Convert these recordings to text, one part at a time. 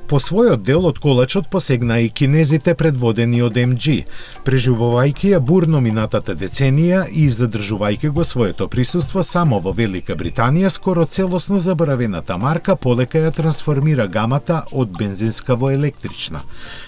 По својот дел од колачот посегна и кинезите предводени од MG, преживувајќи ја бурно минатата деценија и задржувајќи го своето присуство само во Велика Британија, скоро целосно заборавената марка полека ја трансформира гамата од бензинска во електрична.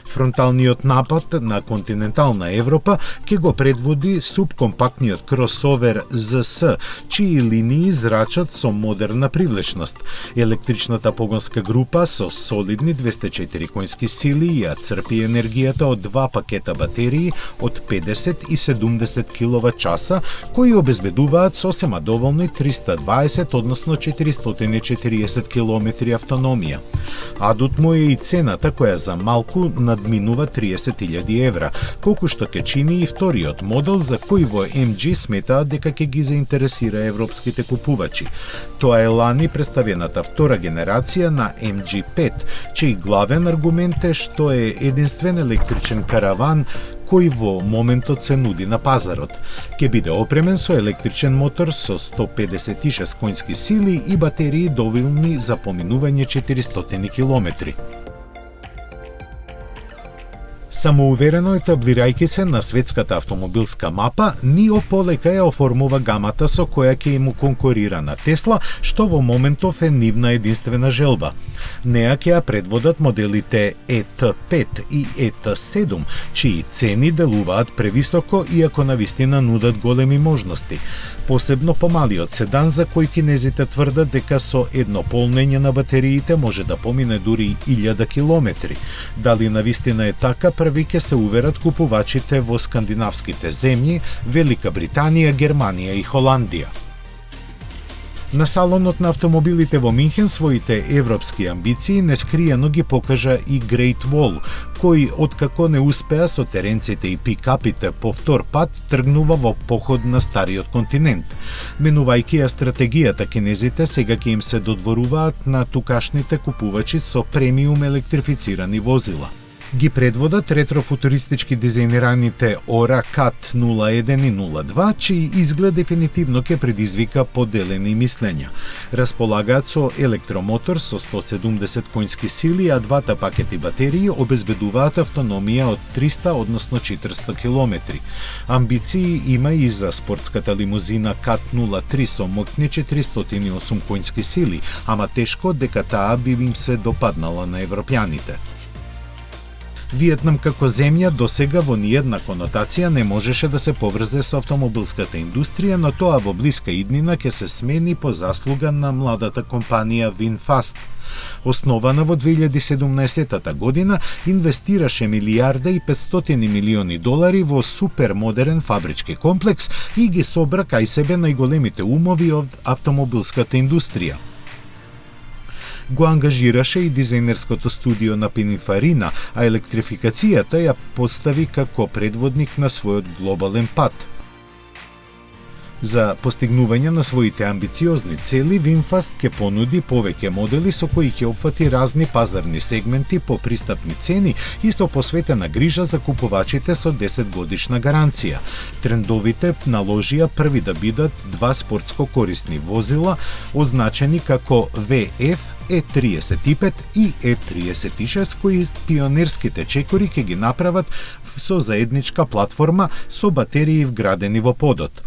Фронталниот напад на континентална Европа ќе го предводи субкомпактниот кросовер ZS, чии линии зрачат со модерна привлечност. Електричната погонска група со солидни 204 конски сили ја црпи енергијата од два пакета батерии од 50 и 70 киловат-часа, кои обезбедуваат сосема доволни 320, односно 440 километри автономија. Адут му е и цената која за малку надминува 30.000 евра, колку што ќе чини и вториот модел за кој во MG сметаат дека ќе ги заинтересира европските купувачи. Тоа е лани представената втора генерација на MG5, чиј главен аргумент е што е единствен електричен караван кој во моментот се нуди на пазарот. Ке биде опремен со електричен мотор со 156 конски сили и батерии доволни за поминување 400 километри. Самоуверено етаблирајќи се на светската автомобилска мапа, НИО полека ја оформува гамата со која ќе му конкурира на Тесла, што во моментов е нивна единствена желба. Неа ќе ја предводат моделите ET5 и ET7, чии цени делуваат превисоко, иако навистина нудат големи можности. Посебно помалиот седан за кој кинезите тврдат дека со едно полнење на батериите може да помине дури 1000 километри. Дали навистина е така, први ќе се уверат купувачите во скандинавските земји, Велика Британија, Германија и Холандија. На салонот на автомобилите во Минхен своите европски амбиции нескриено ги покажа и Great Wall, кој откако не успеа со теренците и пикапите по втор пат тргнува во поход на стариот континент. Менувајќи ја стратегијата, кинезите сега ќе им се додворуваат на тукашните купувачи со премиум електрифицирани возила. Ги предводат ретрофутуристички дизајнираните Ora Cat 01 и 02, чиј изглед дефинитивно ќе предизвика поделени мислења. Располагаат со електромотор со 170 конски сили, а двата пакети батерии обезбедуваат автономија од 300, односно 400 километри. Амбиции има и за спортската лимузина Cat 03 со моќни 408 конски сили, ама тешко дека таа би им се допаднала на европјаните. Виетнам како земја досега во ниедна конотација не можеше да се поврзе со автомобилската индустрија, но тоа во блиска иднина ќе се смени по заслуга на младата компанија VinFast. Основана во 2017 година, инвестираше $1.5 милиарди во супермодерен фабрички комплекс и ги собра кај себе најголемите умови од автомобилската индустрија. Го ангажираше и дизајнерското студио на Пинифарина, а електрификацијата ја постави како предводник на својот глобален пат. За постигнување на своите амбициозни цели, VinFast ќе понуди повеќе модели со кои ќе опфати разни пазарни сегменти по пристапни цени и со посветена грижа за купувачите со 10-годишна гаранција. Трендовите наложија први да бидат два спортско корисни возила, означени како VF E35 и E36, кои пионерските чекори ќе ги направат со заедничка платформа со батерии вградени во подот.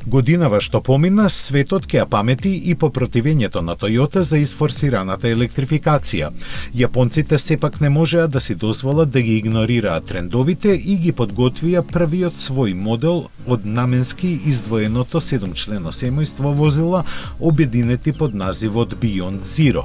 Годинава што помина, светот ќе ја памети и по противењето на Тојота за изфорсираната електрификација. Јапонците сепак не можеа да си дозволат да ги игнорираат трендовите и ги подготвија првиот свој модел од наменски издвоеното 7-члено семејство возила, обединети под називот Beyond Zero.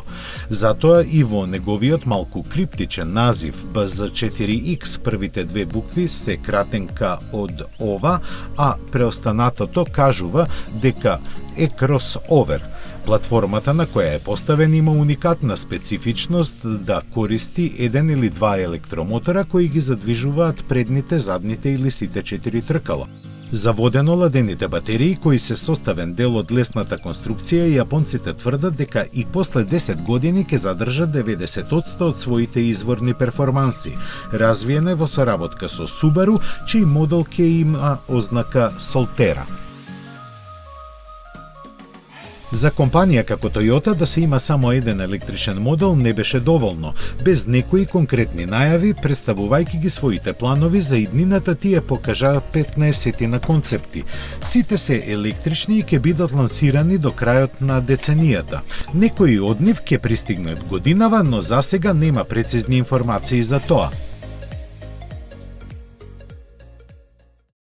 Затоа и во неговиот малку криптичен назив BZ4X првите две букви се кратенка од ова, а преостанатото кажува дека е кросовер. Платформата на која е поставен има уникатна специфичност да користи еден или два електромотора кои ги задвижуваат предните, задните или сите 4 тркала. За водено-ладените батерии, кои се составен дел од лесната конструкција, јапонците тврдат дека и после 10 години ќе задржат 90% од своите изворни перформанси, развиена во соработка со Subaru, чиј модел ќе има ознака Solterra. За компанија како Toyota да се има само еден електричен модел не беше доволно, без некои конкретни најави, представувајќи ги своите планови за иднината тие покажаа 15 на концепти. Сите се електрични и ќе бидат лансирани до крајот на деценијата. Некои од нив ќе пристигнат годинава, но засега нема прецизни информации за тоа.